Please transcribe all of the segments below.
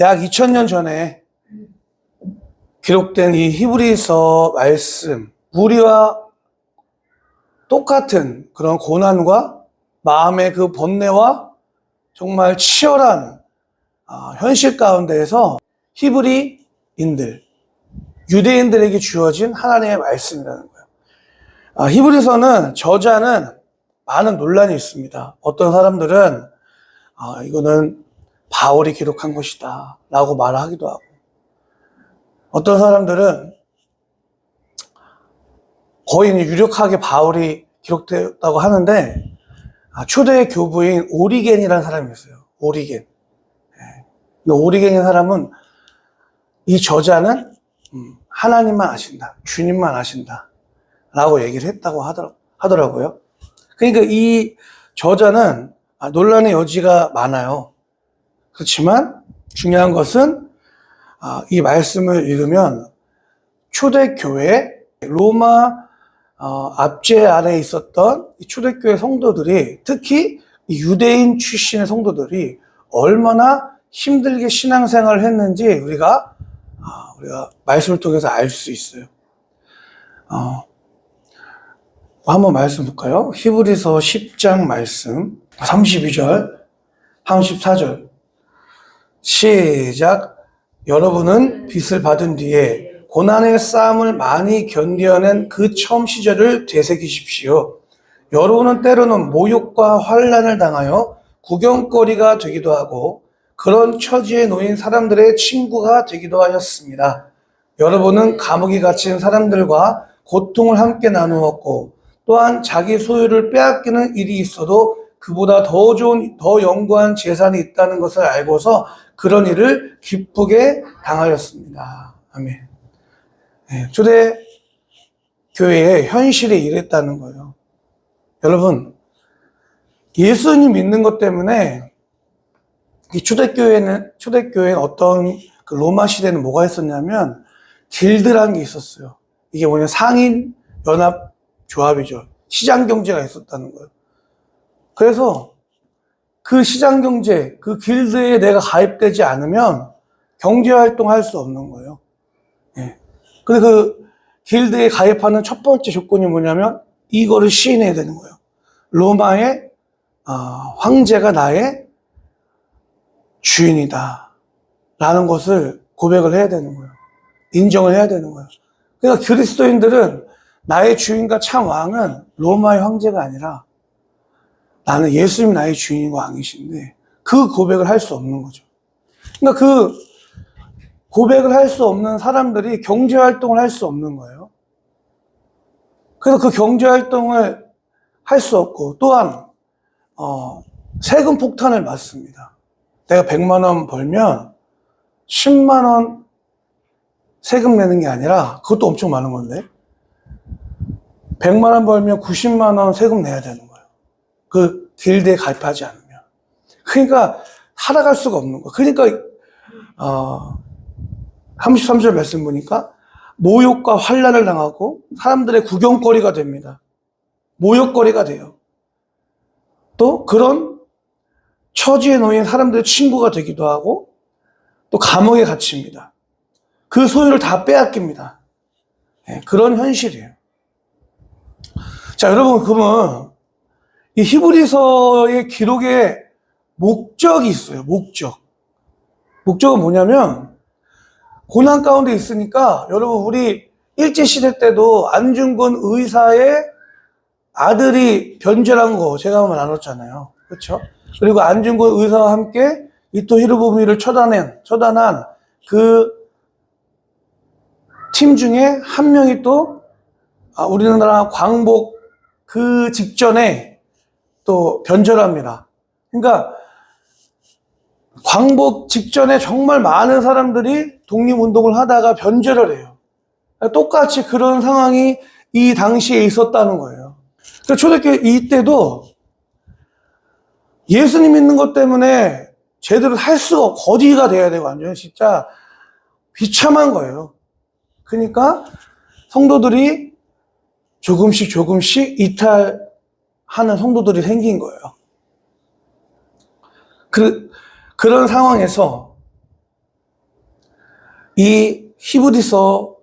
약 2000년 전에 기록된 이 히브리서 말씀, 우리와 똑같은 그런 고난과 마음의 그 번뇌와 정말 치열한 현실 가운데에서 히브리인들, 유대인들에게 주어진 하나님의 말씀이라는 거예요. 히브리서는 저자는 많은 논란이 있습니다. 어떤 사람들은 이거는 바울이 기록한 것이다 라고 말하기도 하고, 어떤 사람들은 거의 유력하게 바울이 기록되었다고 하는데, 초대 교부인 오리겐이라는 사람이 있어요. 오리겐. 오리겐이라는 사람은 이 저자는 하나님만 아신다, 주님만 아신다 라고 얘기를 했다고 하더라고요. 그러니까 이 저자는 논란의 여지가 많아요. 그렇지만 중요한 것은 이 말씀을 읽으면 초대교회 로마 압제 아래에 있었던 초대교회 성도들이, 특히 유대인 출신의 성도들이 얼마나 힘들게 신앙생활을 했는지 우리가 말씀을 통해서 알 수 있어요. 한번 말씀 볼까요? 히브리서 10장 말씀 32절 34절 시작. 여러분은 빚을 받은 뒤에 고난의 싸움을 많이 견뎌낸 그 처음 시절을 되새기십시오. 여러분은 때로는 모욕과 환난을 당하여 구경거리가 되기도 하고 그런 처지에 놓인 사람들의 친구가 되기도 하였습니다. 여러분은 감옥에 갇힌 사람들과 고통을 함께 나누었고 또한 자기 소유를 빼앗기는 일이 있어도 그보다 더 좋은, 더 영구한 재산이 있다는 것을 알고서 그런 일을 기쁘게 당하였습니다. 아멘. 초대 교회의 현실이 이랬다는 거예요. 여러분, 예수님 믿는 것 때문에 이 초대교회는 어떤 그 로마 시대는 뭐가 있었냐면 길드라는 게 있었어요. 이게 뭐냐, 상인 연합 조합이죠. 시장 경제가 있었다는 거예요. 그래서 그 시장 경제, 그 길드에 내가 가입되지 않으면 경제 활동할 수 없는 거예요. 근데 그 길드에 가입하는 첫 번째 조건이 뭐냐면 이거를 시인해야 되는 거예요. 로마의 황제가 나의 주인이다 라는 것을 고백을 해야 되는 거예요. 인정을 해야 되는 거예요. 그러니까 그리스도인들은 나의 주인과 참 왕은 로마의 황제가 아니라 나는 예수님 나의 주인과 왕이신데, 그 고백을 할 수 없는 거죠. 그러니까 그 고백을 할 수 없는 사람들이 경제활동을 할 수 없는 거예요. 그래서 그 경제활동을 할 수 없고, 또한 세금 폭탄을 맞습니다. 내가 100만 원 벌면 10만 원 세금 내는 게 아니라, 그것도 엄청 많은 건데 100만 원 벌면 90만 원 세금 내야 되는 거예요. 그 길드에 가입하지 않으면. 그러니까 살아갈 수가 없는 거예요. 그러니까 33절 말씀 보니까 모욕과 환난을 당하고 사람들의 구경거리가 됩니다. 모욕거리가 돼요. 또 그런 처지에 놓인 사람들의 친구가 되기도 하고 또 감옥에 갇힙니다. 그 소유를 다 빼앗깁니다. 그런 현실이에요. 자, 여러분, 그러면 이 히브리서의 기록에 목적이 있어요. 목적은 뭐냐면, 고난 가운데 있으니까, 여러분, 우리 일제시대 때도 안중근 의사의 아들이 변절한 거 제가 한번 나눴잖아요. 그렇죠? 그리고 안중근 의사와 함께 이토 히로부미를 처단한 그 팀 중에 한 명이 또 우리나라 광복 그 직전에 또 변절합니다. 그러니까 광복 직전에 정말 많은 사람들이 독립운동을 하다가 변절을 해요. 똑같이 그런 상황이 이 당시에 있었다는 거예요. 그러니까 초대교회 이때도 예수님 믿는 것 때문에 제대로 살 수가 거지가 돼야 되고 완전히 진짜 비참한 거예요. 그러니까 성도들이 조금씩 이탈하는 성도들이 생긴 거예요. 그런 상황에서 이 히브리서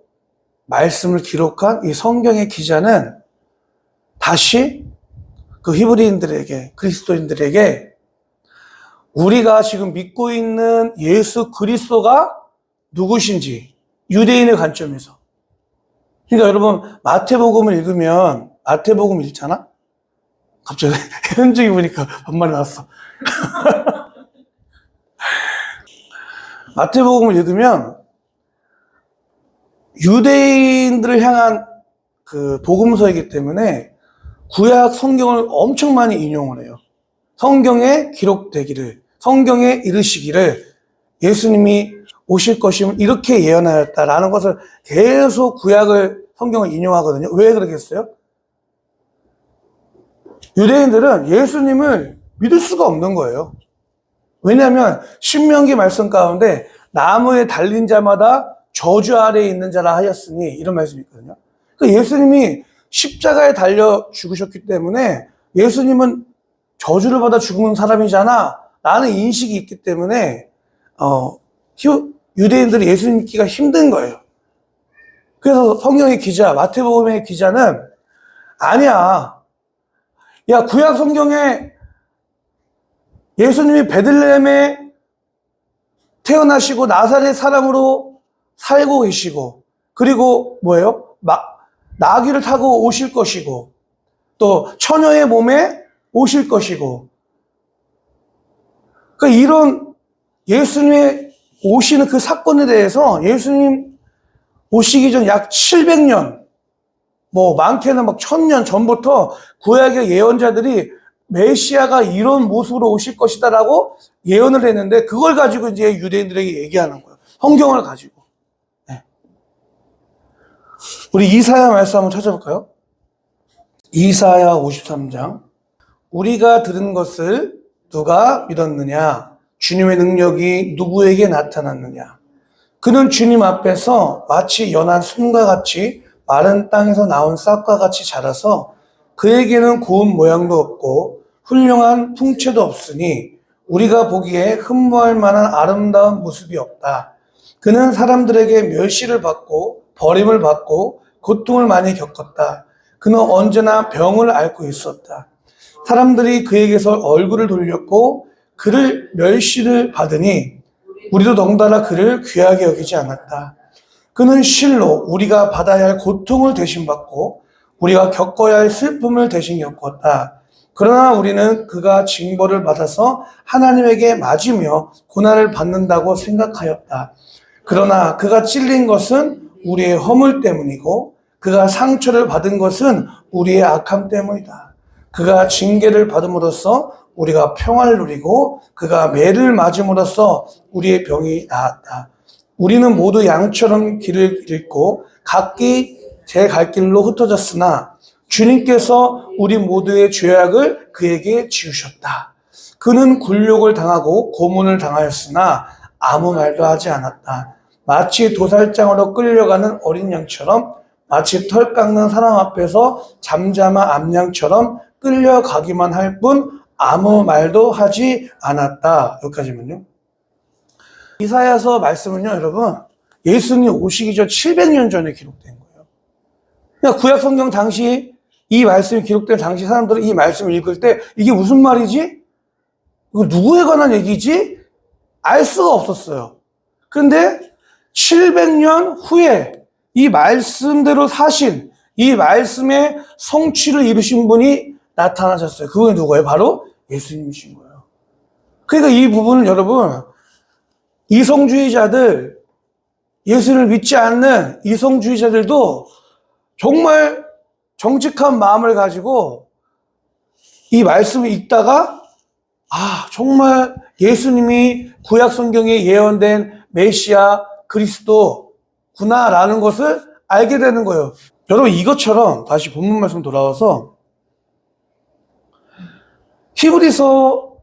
말씀을 기록한 이 성경의 기자는 다시 그 히브리인들에게, 그리스도인들에게 우리가 지금 믿고 있는 예수 그리스도가 누구신지, 유대인의 관점에서. 그러니까 여러분, 마태복음을 읽으면, 마태복음 읽잖아? 갑자기 현중이 보니까 반말 나왔어. 마태복음을 읽으면 유대인들을 향한 그 복음서이기 때문에 구약 성경을 엄청 많이 인용을 해요. 성경에 기록되기를, 성경에 이르시기를 예수님이 오실 것이면 이렇게 예언하였다라는 것을 계속 구약을 성경을 인용하거든요. 왜 그러겠어요? 유대인들은 예수님을 믿을 수가 없는 거예요. 왜냐하면 신명기 말씀 가운데 나무에 달린 자마다 저주 아래에 있는 자라 하였으니 이런 말씀이 있거든요. 그러니까 예수님이 십자가에 달려 죽으셨기 때문에 예수님은 저주를 받아 죽은 사람이잖아 라는 인식이 있기 때문에 유대인들이 예수님 믿기가 힘든 거예요. 그래서 성경의 기자, 마태복음의 기자는 아니야. 야, 구약 성경에 예수님이 베들레헴에 태어나시고 나사렛 사람으로 살고 계시고, 그리고 뭐예요? 나귀를 타고 오실 것이고, 또 처녀의 몸에 오실 것이고, 그러니까 이런 예수님의 오시는 그 사건에 대해서 예수님 오시기 전 약 700년, 뭐 많게는 막 1000년 전부터 구약의 예언자들이 메시아가 이런 모습으로 오실 것이다라고 예언을 했는데 그걸 가지고 이제 유대인들에게 얘기하는 거예요. 성경을 가지고. 네. 우리 이사야 말씀 한번 찾아볼까요? 이사야 53장. 우리가 들은 것을 누가 믿었느냐? 주님의 능력이 누구에게 나타났느냐? 그는 주님 앞에서 마치 연한 순과 같이 마른 땅에서 나온 싹과 같이 자라서 그에게는 고운 모양도 없고 훌륭한 풍채도 없으니 우리가 보기에 흠모할 만한 아름다운 모습이 없다. 그는 사람들에게 멸시를 받고 버림을 받고 고통을 많이 겪었다. 그는 언제나 병을 앓고 있었다. 사람들이 그에게서 얼굴을 돌렸고 그를 멸시를 받으니 우리도 덩달아 그를 귀하게 여기지 않았다. 그는 실로 우리가 받아야 할 고통을 대신 받고 우리가 겪어야 할 슬픔을 대신 겪었다. 그러나 우리는 그가 징벌을 받아서 하나님에게 맞으며 고난을 받는다고 생각하였다. 그러나 그가 찔린 것은 우리의 허물 때문이고 그가 상처를 받은 것은 우리의 악함 때문이다. 그가 징계를 받음으로써 우리가 평화를 누리고 그가 매를 맞음으로써 우리의 병이 나았다. 우리는 모두 양처럼 길을 잃고 각기 제 갈 길로 흩어졌으나 주님께서 우리 모두의 죄악을 그에게 지우셨다. 그는 굴욕을 당하고 고문을 당하였으나 아무 말도 하지 않았다. 마치 도살장으로 끌려가는 어린 양처럼 마치 털 깎는 사람 앞에서 잠잠한 암양처럼 끌려가기만 할 뿐 아무 말도 하지 않았다. 여기까지만요. 이사야서 말씀은요, 여러분, 예수님 오시기 전 700년 전에 기록된 거예요. 그러니까 구약 성경 당시 이 말씀이 기록된 당시 사람들은 이 말씀을 읽을 때 이게 무슨 말이지? 이거 누구에 관한 얘기지? 알 수가 없었어요. 그런데 700년 후에 이 말씀대로 사신 이 말씀의 성취를 이루신 분이 나타나셨어요. 그분이 누구예요? 바로 예수님이신 거예요. 그러니까 이 부분을 여러분, 이성주의자들, 예수를 믿지 않는 이성주의자들도 정말 정직한 마음을 가지고 이 말씀을 읽다가 정말 예수님이 구약 성경에 예언된 메시아 그리스도구나라는 것을 알게 되는 거예요. 여러분, 이것처럼 다시 본문 말씀 돌아와서 히브리서는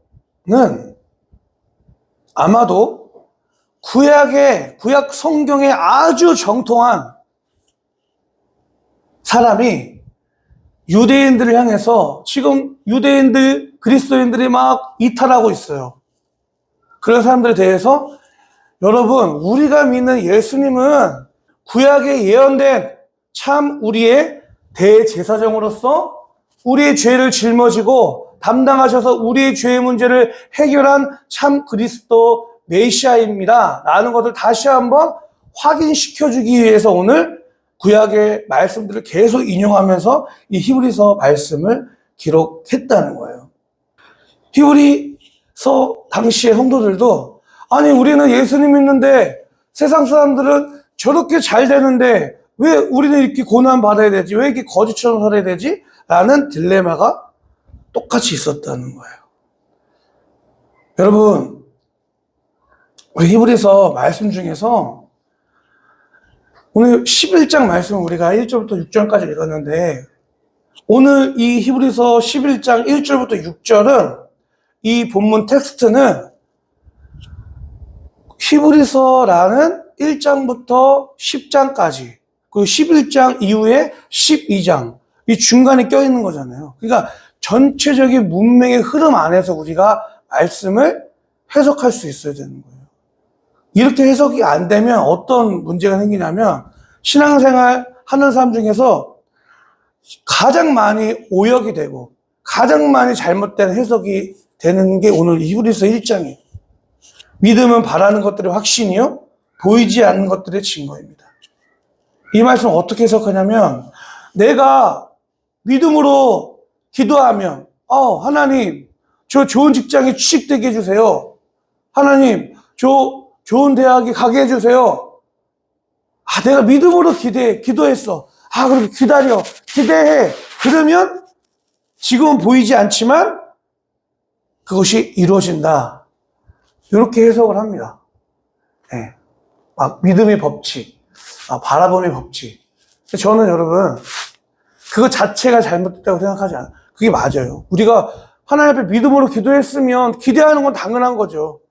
아마도 구약 성경에 아주 정통한 사람이 유대인들을 향해서 지금 유대인들, 그리스도인들이 막 이탈하고 있어요. 그런 사람들에 대해서 여러분, 우리가 믿는 예수님은 구약에 예언된 참 우리의 대제사장으로서 우리의 죄를 짊어지고 담당하셔서 우리의 죄의 문제를 해결한 참 그리스도 메시아입니다 라는 것을 다시 한번 확인시켜주기 위해서 오늘 구약의 말씀들을 계속 인용하면서 이 히브리서 말씀을 기록했다는 거예요. 히브리서 당시의 성도들도 아니 우리는 예수님 믿는데 세상 사람들은 저렇게 잘 되는데 왜 우리는 이렇게 고난 받아야 되지? 왜 이렇게 거지처럼 살아야 되지? 라는 딜레마가 똑같이 있었다는 거예요. 여러분, 우리 히브리서 말씀 중에서 오늘 11장 말씀을 우리가 1절부터 6절까지 읽었는데 오늘 이 히브리서 11장 1절부터 6절은 이 본문 텍스트는 히브리서라는 1장부터 10장까지 그 11장 이후에 12장 이 중간에 껴있는 거잖아요. 그러니까 전체적인 문맥의 흐름 안에서 우리가 말씀을 해석할 수 있어야 되는 거예요. 이렇게 해석이 안 되면 어떤 문제가 생기냐면 신앙생활 하는 사람 중에서 가장 많이 오역이 되고 가장 많이 잘못된 해석이 되는 게 오늘 히브리서 1장이에요. 믿음은 바라는 것들의 확신이요 보이지 않는 것들의 증거입니다. 이 말씀을 어떻게 해석하냐면 내가 믿음으로 기도하면 하나님 저 좋은 직장에 취직되게 해주세요. 하나님 저 좋은 대학에 가게 해주세요. 내가 믿음으로 기도했어. 그럼 기대해. 그러면 지금은 보이지 않지만 그것이 이루어진다. 이렇게 해석을 합니다. 네. 막 믿음의 법칙, 바라봄의 법칙. 저는 여러분 그거 자체가 잘못됐다고 생각하지 않아요. 그게 맞아요. 우리가 하나님 앞에 믿음으로 기도했으면 기대하는 건 당연한 거죠.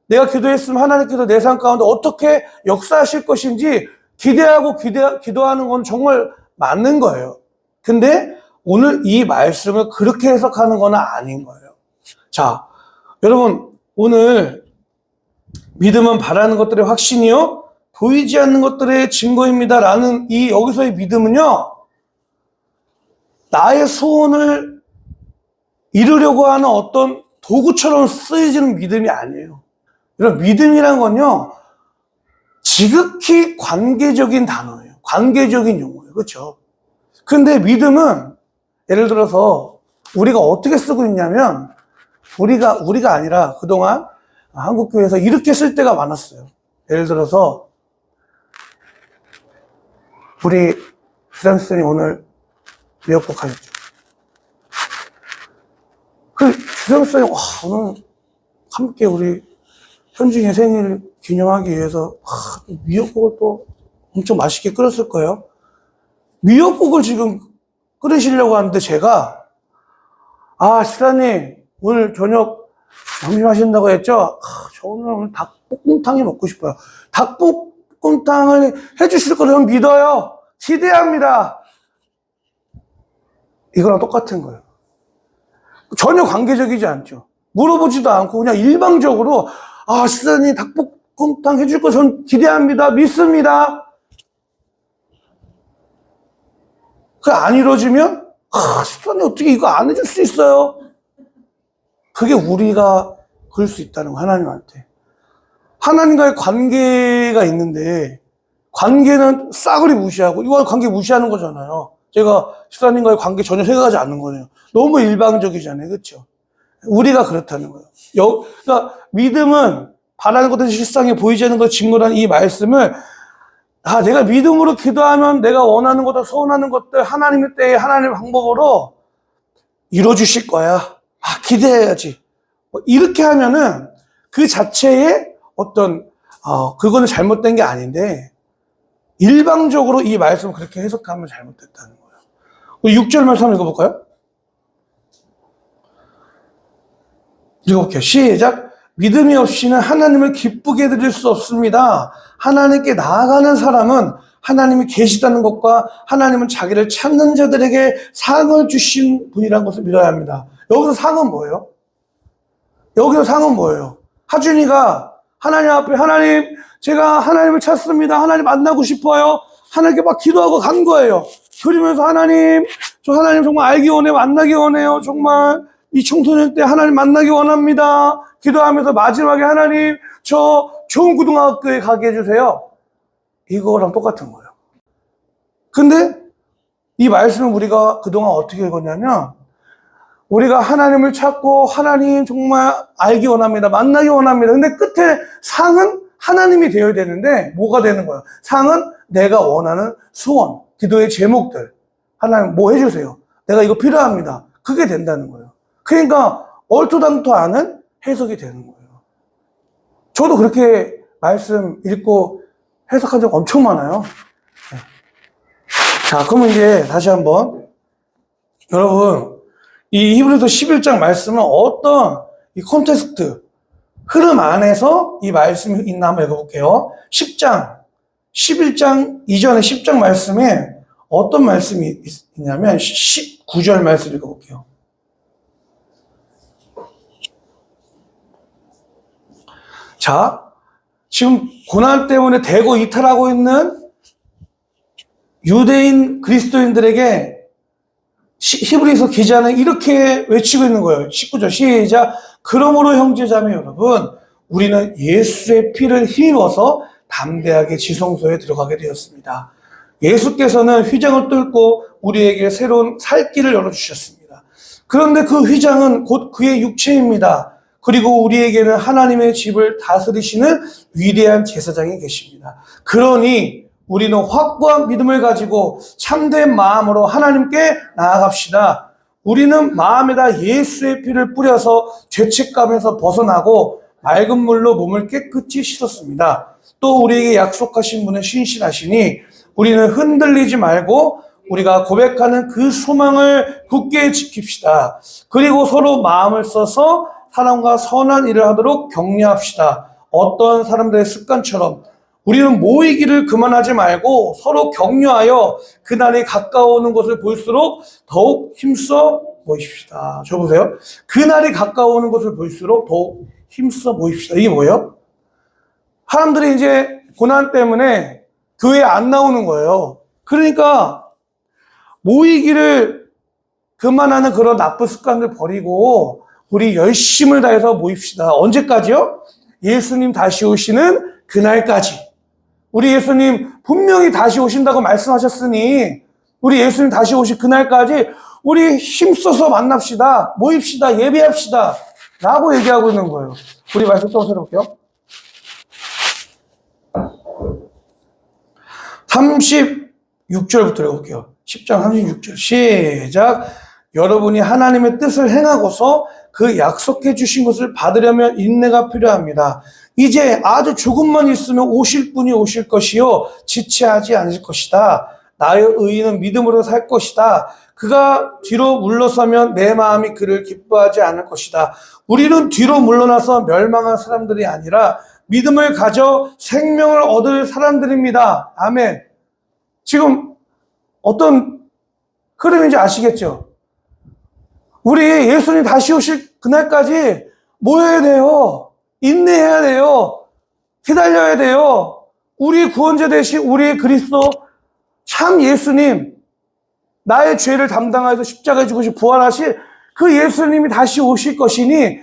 내가 기도했으면 하나님께서 내 삶 가운데 어떻게 역사하실 것인지 기대하고 기도하는 건 정말 맞는 거예요. 근데 오늘 이 말씀을 그렇게 해석하는 건 아닌 거예요. 자, 여러분 오늘 믿음은 바라는 것들의 확신이요 보이지 않는 것들의 증거입니다 라는 이 여기서의 믿음은요 나의 소원을 이루려고 하는 어떤 도구처럼 쓰여지는 믿음이 아니에요. 이런 믿음이란 건요 지극히 관계적인 단어예요. 관계적인 용어예요. 그렇죠? 근데 믿음은 예를 들어서 우리가 어떻게 쓰고 있냐면 우리가 아니라 그동안 한국교회에서 이렇게 쓸 때가 많았어요. 예를 들어서 우리 주장선생님 오늘 미역국 하셨죠. 주장선생님 오늘 함께 우리 현중의 생일 기념하기 위해서 미역국을 또 엄청 맛있게 끓였을 거예요. 미역국을 지금 끓이시려고 하는데 제가 시사님 오늘 저녁 점심 하신다고 했죠? 저 오늘 닭볶음탕이 먹고 싶어요. 닭볶음탕을 해주실 거라면 믿어요. 기대합니다. 이거랑 똑같은 거예요. 전혀 관계적이지 않죠. 물어보지도 않고 그냥 일방적으로 시사님 닭볶음탕 해줄 거 전 기대합니다. 믿습니다. 그게 안 이루어지면 시사님 어떻게 이거 안 해줄 수 있어요? 그게 우리가 그럴 수 있다는 거 하나님한테. 하나님과의 관계가 있는데 관계는 싸그리 무시하고 이거 관계 무시하는 거잖아요. 제가 시사님과의 관계 전혀 생각하지 않는 거예요. 너무 일방적이잖아요. 그렇죠? 우리가 그렇다는 거예요. 그러니까 믿음은 바라는 것들이 실상에 보이지 않는 것 증거라는 이 말씀을 내가 믿음으로 기도하면 내가 원하는 것들, 소원하는 것들 하나님의 때에 하나님의 방법으로 이루어주실 거야. 기대해야지. 이렇게 하면은 그 자체에 어떤 그거는 잘못된 게 아닌데 일방적으로 이 말씀을 그렇게 해석하면 잘못됐다는 거예요. 6절 말씀 한번 읽어볼까요? 읽어볼게요. 시작. 믿음이 없이는 하나님을 기쁘게 드릴 수 없습니다. 하나님께 나아가는 사람은 하나님이 계시다는 것과 하나님은 자기를 찾는 자들에게 상을 주신 분이라는 것을 믿어야 합니다. 여기서 상은 뭐예요? 하준이가 하나님 앞에 하나님 제가 하나님을 찾습니다. 하나님 만나고 싶어요. 하나님께 막 기도하고 간 거예요. 그러면서 하나님 저 하나님 정말 알기 원해요. 만나기 원해요. 정말 이 청소년 때 하나님 만나기 원합니다. 기도하면서 마지막에 하나님 저 좋은 고등학교에 가게 해주세요. 이거랑 똑같은 거예요. 근데 이 말씀을 우리가 그동안 어떻게 읽었냐면 우리가 하나님을 찾고 하나님 정말 알기 원합니다. 만나기 원합니다. 근데 끝에 상은 하나님이 되어야 되는데 뭐가 되는 거예요? 상은 내가 원하는 소원, 기도의 제목들. 하나님 뭐 해주세요. 내가 이거 필요합니다. 그게 된다는 거예요. 그러니까 얼토당토 않은 해석이 되는 거예요. 저도 그렇게 말씀 읽고 해석한 적 엄청 많아요. 자, 그러면 이제 다시 한번 여러분 이 히브리서 11장 말씀은 어떤 이 콘텍스트 흐름 안에서 이 말씀이 있나 한번 읽어볼게요. 10장 11장 이전에 10장 말씀에 어떤 말씀이 있냐면 19절 말씀 읽어볼게요. 자, 지금 고난 때문에 대거 이탈하고 있는 유대인 그리스도인들에게 히브리서 기자는 이렇게 외치고 있는 거예요. 19절 시작. 그러므로 형제자매 여러분, 우리는 예수의 피를 힘입어서 담대하게 지성소에 들어가게 되었습니다. 예수께서는 휘장을 뚫고 우리에게 새로운 살 길을 열어주셨습니다. 그런데 그 휘장은 곧 그의 육체입니다. 그리고 우리에게는 하나님의 집을 다스리시는 위대한 제사장이 계십니다. 그러니 우리는 확고한 믿음을 가지고 참된 마음으로 하나님께 나아갑시다. 우리는 마음에다 예수의 피를 뿌려서 죄책감에서 벗어나고 맑은 물로 몸을 깨끗이 씻었습니다. 또 우리에게 약속하신 분은 신실하시니 우리는 흔들리지 말고 우리가 고백하는 그 소망을 굳게 지킵시다. 그리고 서로 마음을 써서 사람과 선한 일을 하도록 격려합시다. 어떤 사람들의 습관처럼 우리는 모이기를 그만하지 말고 서로 격려하여 그날이 가까워오는 것을 볼수록 더욱 힘써 모입시다. 저 보세요. 그날이 가까워오는 것을 볼수록 더욱 힘써 모입시다. 이게 뭐예요? 사람들이 이제 고난 때문에 교회에 안 나오는 거예요. 그러니까 모이기를 그만하는 그런 나쁜 습관을 버리고 우리 열심을 다해서 모입시다. 언제까지요? 예수님 다시 오시는 그날까지. 우리 예수님 분명히 다시 오신다고 말씀하셨으니 우리 예수님 다시 오실 그날까지 우리 힘써서 만납시다. 모입시다. 예배합시다. 라고 얘기하고 있는 거예요. 우리 말씀 또 들어볼게요. 36절부터 읽어볼게요. 10장 36절 시작. 여러분이 하나님의 뜻을 행하고서 그 약속해 주신 것을 받으려면 인내가 필요합니다. 이제 아주 조금만 있으면 오실 분이 오실 것이요 지체하지 않을 것이다. 나의 의인은 믿음으로 살 것이다. 그가 뒤로 물러서면 내 마음이 그를 기뻐하지 않을 것이다. 우리는 뒤로 물러나서 멸망한 사람들이 아니라 믿음을 가져 생명을 얻을 사람들입니다. 아멘. 지금 어떤 흐름인지 아시겠죠? 우리 예수님 다시 오실 그날까지 모여야 돼요. 인내해야 돼요. 기다려야 돼요. 우리 구원자 되신 우리의 그리스도 참 예수님, 나의 죄를 담당하여서 십자가에 죽으시 부활하실 그 예수님이 다시 오실 것이니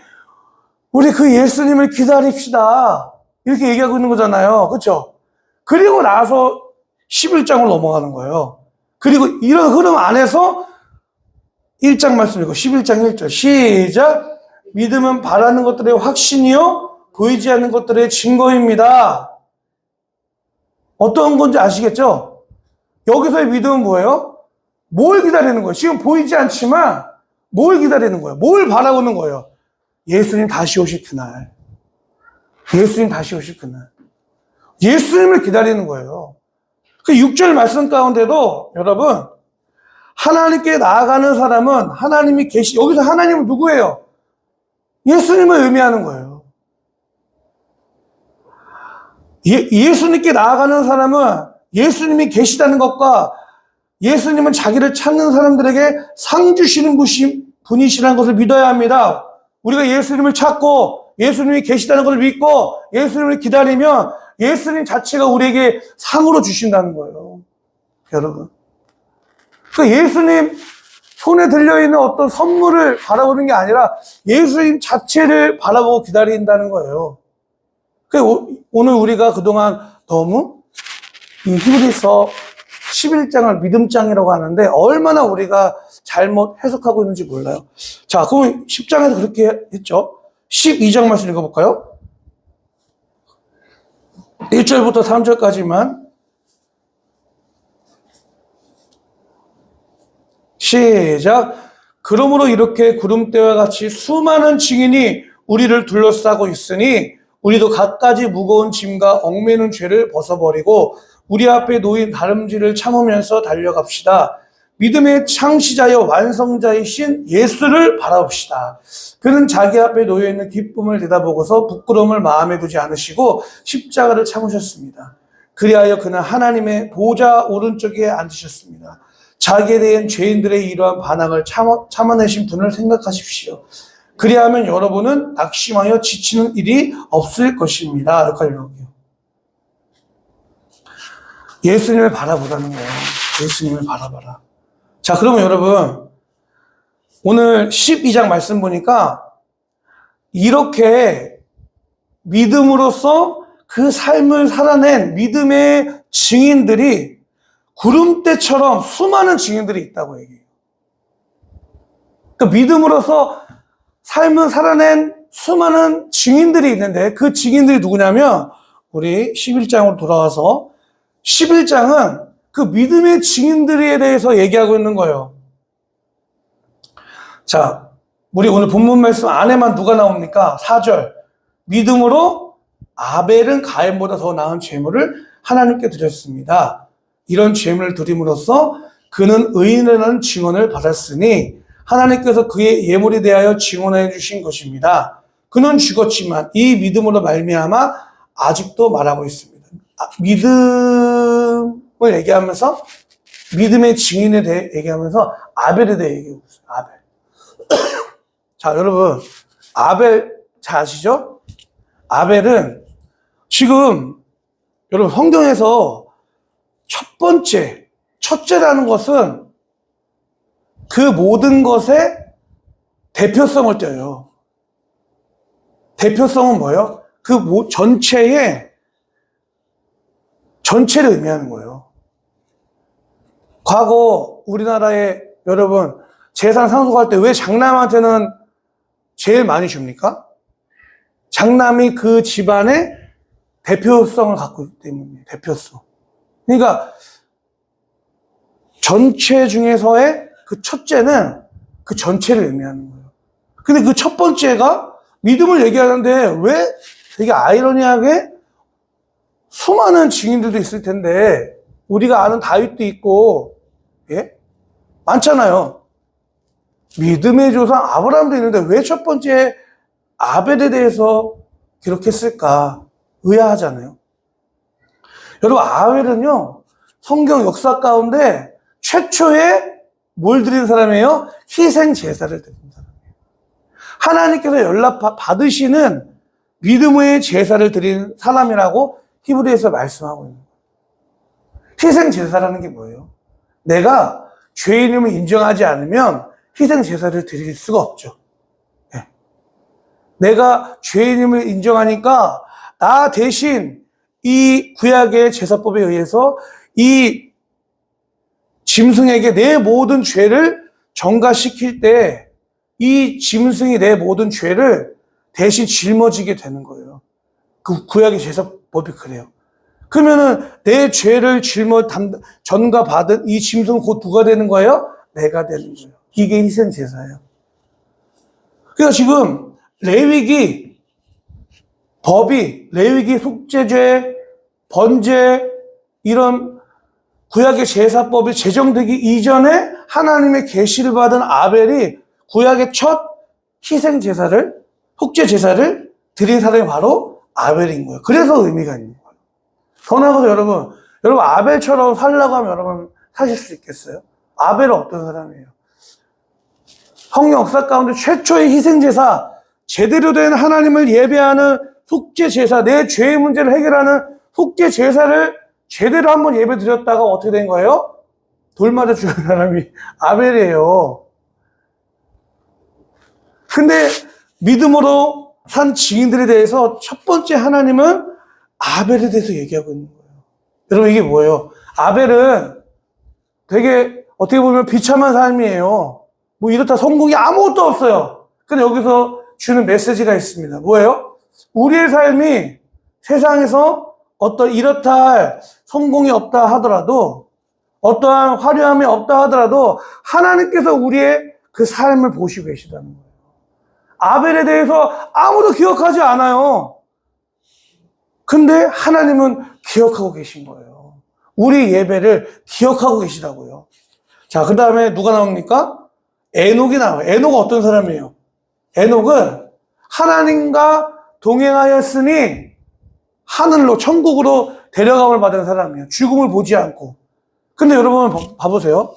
우리 그 예수님을 기다립시다. 이렇게 얘기하고 있는 거잖아요. 그렇죠? 그리고 나서 11장으로 넘어가는 거예요. 그리고 이런 흐름 안에서 1장 말씀 읽고 11장 1절 시작. 믿음은 바라는 것들의 확신이요 보이지 않는 것들의 증거입니다. 어떤 건지 아시겠죠? 여기서의 믿음은 뭐예요? 뭘 기다리는 거예요? 지금 보이지 않지만 뭘 기다리는 거예요? 뭘 바라보는 거예요? 예수님 다시 오실 그날. 예수님 다시 오실 그날. 예수님을 기다리는 거예요. 그 6절 말씀 가운데도 여러분 하나님께 나아가는 사람은 하나님이 여기서 하나님은 누구예요? 예수님을 의미하는 거예요. 예수님께 나아가는 사람은 예수님이 계시다는 것과 예수님은 자기를 찾는 사람들에게 상 주시는 분이시라는 것을 믿어야 합니다. 우리가 예수님을 찾고 예수님이 계시다는 걸 믿고 예수님을 기다리면 예수님 자체가 우리에게 상으로 주신다는 거예요. 여러분. 그 예수님 손에 들려있는 어떤 선물을 바라보는 게 아니라 예수님 자체를 바라보고 기다린다는 거예요. 오늘 우리가 그동안 너무 이 히브리서 11장을 믿음장이라고 하는데 얼마나 우리가 잘못 해석하고 있는지 몰라요. 자, 그럼 10장에서 그렇게 했죠. 12장 말씀 읽어볼까요? 1절부터 3절까지만 시작. 그러므로 이렇게 구름대와 같이 수많은 증인이 우리를 둘러싸고 있으니 우리도 갖가지 무거운 짐과 얽매는 죄를 벗어버리고 우리 앞에 놓인 다름질을 참으면서 달려갑시다. 믿음의 창시자여 완성자이신 예수를 바라봅시다. 그는 자기 앞에 놓여있는 기쁨을 내다보고서 부끄러움을 마음에 두지 않으시고 십자가를 참으셨습니다. 그리하여 그는 하나님의 보좌 오른쪽에 앉으셨습니다. 자기에 대한 죄인들의 이러한 반항을 참아내신 분을 생각하십시오. 그리하면 여러분은 낙심하여 지치는 일이 없을 것입니다. 여기까지 읽어볼게요. 예수님을 바라보라는 거예요. 예수님을 바라봐라. 자, 그러면 여러분, 오늘 12장 말씀 보니까 이렇게 믿음으로써 그 삶을 살아낸 믿음의 증인들이 구름대처럼 수많은 증인들이 있다고 얘기해요. 그러니까 믿음으로써 삶을 살아낸 수많은 증인들이 있는데 그 증인들이 누구냐면 우리 11장으로 돌아와서 11장은 그 믿음의 증인들에 대해서 얘기하고 있는 거예요. 자, 우리 오늘 본문 말씀 안에만 누가 나옵니까? 4절. 믿음으로 아벨은 가인보다 더 나은 제물을 하나님께 드렸습니다. 이런 제물을 드림으로써 그는 의인이라는 증언을 받았으니 하나님께서 그의 예물에 대하여 증언해 주신 것입니다. 그는 죽었지만 이 믿음으로 말미암아 아직도 말하고 있습니다. 믿음을 얘기하면서 믿음의 증인에 대해 얘기하면서 아벨에 대해 얘기하고 있어요. 아벨. 자, 여러분, 아벨 잘 아시죠? 아벨은 지금 여러분 성경에서 첫째라는 것은 그 모든 것의 대표성을 떼요. 대표성은 뭐예요? 그 전체를 의미하는 거예요. 과거 우리나라에 여러분 재산 상속할 때 왜 장남한테는 제일 많이 줍니까? 장남이 그 집안의 대표성을 갖고 있기 때문이에요. 대표성. 그러니까 전체 중에서의 그 첫째는 그 전체를 의미하는 거예요. 근데 그 첫 번째가 믿음을 얘기하는데 왜 되게 아이러니하게 수많은 증인들도 있을 텐데 우리가 아는 다윗도 있고 예? 많잖아요. 믿음의 조상 아브라함도 있는데 왜 첫 번째 아벨에 대해서 기록했을까? 의아하잖아요. 여러분, 아벨은요 성경 역사 가운데 최초의 뭘 드린 사람이에요? 희생 제사를 드린 사람이에요. 하나님께서 연락 받으시는 믿음의 제사를 드린 사람이라고 히브리에서 말씀하고 있는 거예요. 희생 제사라는 게 뭐예요? 내가 죄인임을 인정하지 않으면 희생 제사를 드릴 수가 없죠. 네. 내가 죄인임을 인정하니까 나 대신 이 구약의 제사법에 의해서 이 짐승에게 내 모든 죄를 전가시킬 때 이 짐승이 내 모든 죄를 대신 짊어지게 되는 거예요. 그 구약의 제사법이 그래요. 그러면은 내 죄를 전가받은 이 짐승은 곧 누가 되는 거예요? 내가 되는 거예요. 이게 희생 제사예요. 그러니까 지금 레위기 속죄죄, 번제 이런 구약의 제사법이 제정되기 이전에 하나님의 계시를 받은 아벨이 구약의 첫 희생 제사를 속죄 제사를 드린 사람이 바로 아벨인 거예요. 그래서 의미가 있는 거예요. 더 나아가서 여러분 아벨처럼 살려고 하면 여러분 사실 수 있겠어요? 아벨은 어떤 사람이에요? 성경 역사 가운데 최초의 희생 제사 제대로 된 하나님을 예배하는 속죄 제사, 내 죄의 문제를 해결하는 속죄 제사를 제대로 한번 예배 드렸다가 어떻게 된 거예요? 돌 맞아 죽은 사람이 아벨이에요. 근데 믿음으로 산 증인들에 대해서 첫 번째 하나님은 아벨에 대해서 얘기하고 있는 거예요. 여러분, 이게 뭐예요? 아벨은 되게 어떻게 보면 비참한 삶이에요. 뭐 이렇다 성공이 아무것도 없어요. 근데 여기서 주는 메시지가 있습니다. 뭐예요? 우리의 삶이 세상에서 어떤 이렇다 할 성공이 없다 하더라도, 어떠한 화려함이 없다 하더라도 하나님께서 우리의 그 삶을 보시고 계시다는 거예요. 아벨에 대해서 아무도 기억하지 않아요. 근데 하나님은 기억하고 계신 거예요. 우리 예배를 기억하고 계시다고요. 자, 그 다음에 누가 나옵니까? 에녹이 나와요. 에녹은 어떤 사람이에요? 에녹은 하나님과 동행하였으니 하늘로, 천국으로 데려감을 받은 사람이에요. 죽음을 보지 않고. 근데 여러분 봐보세요.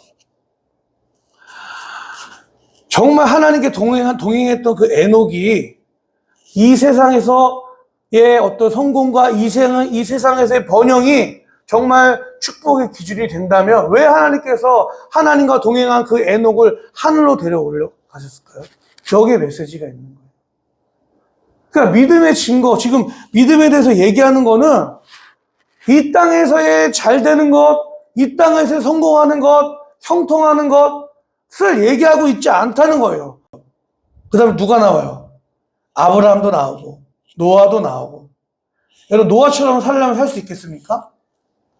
정말 하나님께 동행했던 그 에녹이 이 세상에서의 어떤 성공과 이 세상에서의 번영이 정말 축복의 기준이 된다면 왜 하나님께서 하나님과 동행한 그 에녹을 하늘로 데려올려 가셨을까요? 여기에 메시지가 있는 거예요. 그러니까 믿음의 증거, 지금 믿음에 대해서 얘기하는 거는 이 땅에서의 잘 되는 것, 이 땅에서 성공하는 것, 형통하는 것을 얘기하고 있지 않다는 거예요. 그 다음에 누가 나와요? 아브라함도 나오고 노아도 나오고. 여러분, 노아처럼 살려면 살 수 있겠습니까?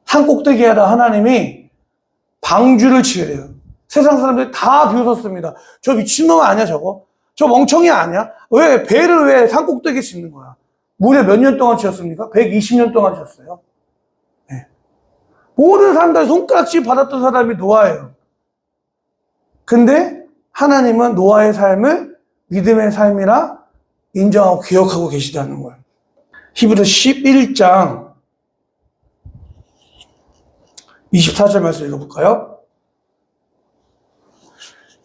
산 꼭대기에다 하나님이 방주를 지으래요. 세상 사람들이 다 비웃었습니다. 저 미친놈 아니야 저거? 저 멍청이 아니야? 왜 배를 왜 산 꼭대기에 짓는 거야? 무려 몇 년 동안 지었습니까? 120년 동안 지었어요. 네. 모든 사람들 손가락질 받았던 사람이 노아예요. 근데 하나님은 노아의 삶을 믿음의 삶이라 인정하고 기억하고 계시다는 거예요. 히브리서 11장 24절 말씀 읽어볼까요?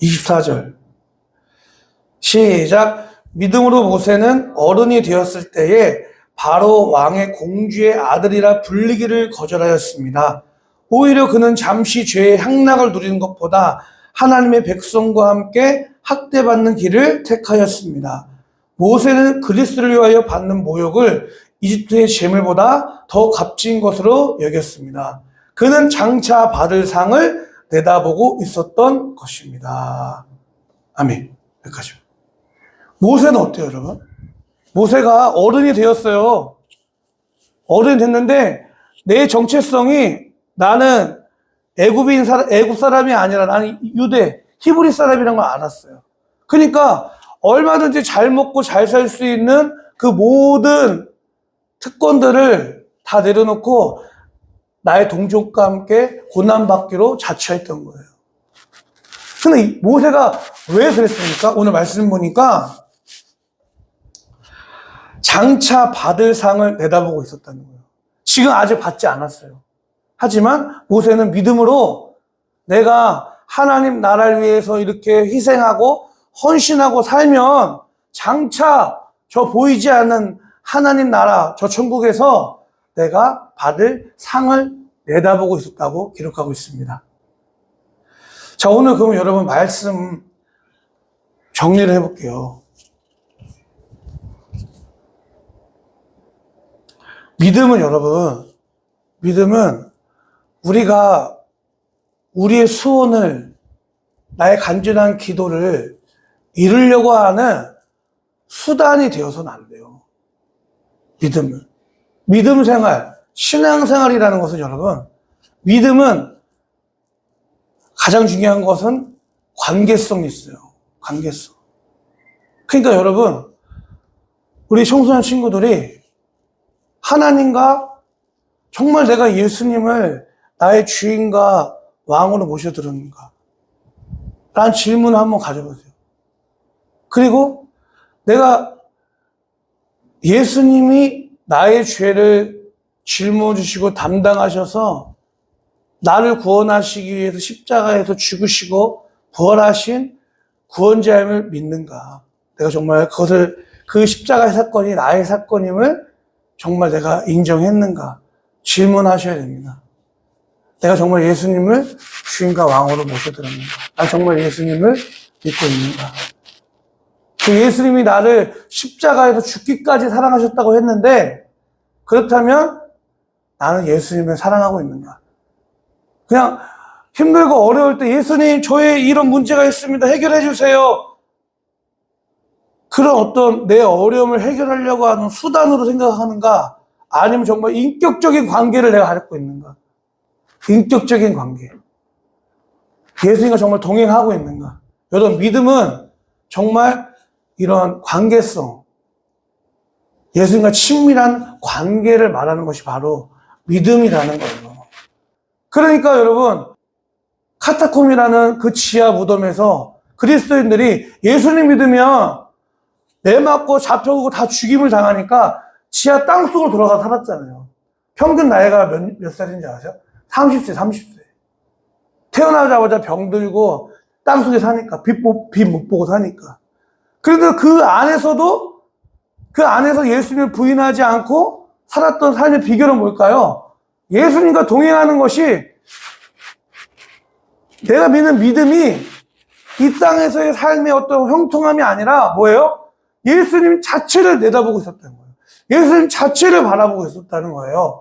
24절 시작. 믿음으로 모세는 어른이 되었을 때에 바로 왕의 공주의 아들이라 불리기를 거절하였습니다. 오히려 그는 잠시 죄의 향락을 누리는 것보다 하나님의 백성과 함께 학대받는 길을 택하였습니다. 모세는 그리스도를 위하여 받는 모욕을 이집트의 재물보다 더 값진 것으로 여겼습니다. 그는 장차 받을 상을 내다보고 있었던 것입니다. 아멘. 여기까지. 모세는 어때요, 여러분? 모세가 어른이 되었어요. 어른이 됐는데 내 정체성이 나는 애굽 사람이 아니라 나는 유대, 히브리 사람이라는 걸 알았어요. 그러니까 얼마든지 잘 먹고 잘 살 수 있는 그 모든 특권들을 다 내려놓고 나의 동족과 함께 고난받기로 자처했던 거예요. 근데 모세가 왜 그랬습니까? 오늘 말씀 보니까 장차 받을 상을 내다보고 있었다는 거예요. 지금 아직 받지 않았어요. 하지만 모세는 믿음으로 내가 하나님 나라를 위해서 이렇게 희생하고 헌신하고 살면 장차 저 보이지 않는 하나님 나라, 저 천국에서 내가 받을 상을 내다보고 있었다고 기록하고 있습니다. 자, 오늘 그럼 여러분 말씀 정리를 해볼게요. 믿음은 여러분, 믿음은 우리가 우리의 소원을, 나의 간절한 기도를 이루려고 하는 수단이 되어서는 안 돼요. 믿음은. 믿음 생활, 신앙 생활이라는 것은 여러분, 믿음은 가장 중요한 것은 관계성이 있어요. 관계성. 그러니까 여러분, 우리 청소년 친구들이 하나님과 정말 내가 예수님을 나의 주인과 왕으로 모셔들었는가? 라는 질문을 한번 가져보세요. 그리고 내가 예수님이 나의 죄를 짊어지시고 담당하셔서 나를 구원하시기 위해서 십자가에서 죽으시고 부활하신 구원자임을 믿는가? 내가 정말 그것을 그 십자가의 사건이 나의 사건임을 정말 내가 인정했는가 질문하셔야 됩니다. 내가 정말 예수님을 주인과 왕으로 모셔드렸는가? 난 정말 예수님을 믿고 있는가? 그 예수님이 나를 십자가에서 죽기까지 사랑하셨다고 했는데, 그렇다면 나는 예수님을 사랑하고 있는가? 그냥 힘들고 어려울 때 예수님 저의 이런 문제가 있습니다. 해결해 주세요. 그런 어떤 내 어려움을 해결하려고 하는 수단으로 생각하는가? 아니면 정말 인격적인 관계를 내가 갖고 있는가? 인격적인 관계. 예수님과 정말 동행하고 있는가? 여러분, 믿음은 정말 이런 관계성, 예수님과 친밀한 관계를 말하는 것이 바로 믿음이라는 거예요. 그러니까 여러분, 카타콤이라는 그 지하 무덤에서 그리스도인들이 예수님 믿으면 매맞고 잡혀오고 다 죽임을 당하니까 지하 땅속으로 들어가 살았잖아요. 평균 나이가 몇 살인지 아세요? 30세, 30세. 태어나자마자 병들고 땅속에 사니까, 빛 못 보고 사니까. 그래도 그 안에서 예수님을 부인하지 않고 살았던 삶의 비결은 뭘까요? 예수님과 동행하는 것이 내가 믿는 믿음이 이 땅에서의 삶의 어떤 형통함이 아니라 뭐예요? 예수님 자체를 내다보고 있었다는 거예요. 예수님 자체를 바라보고 있었다는 거예요.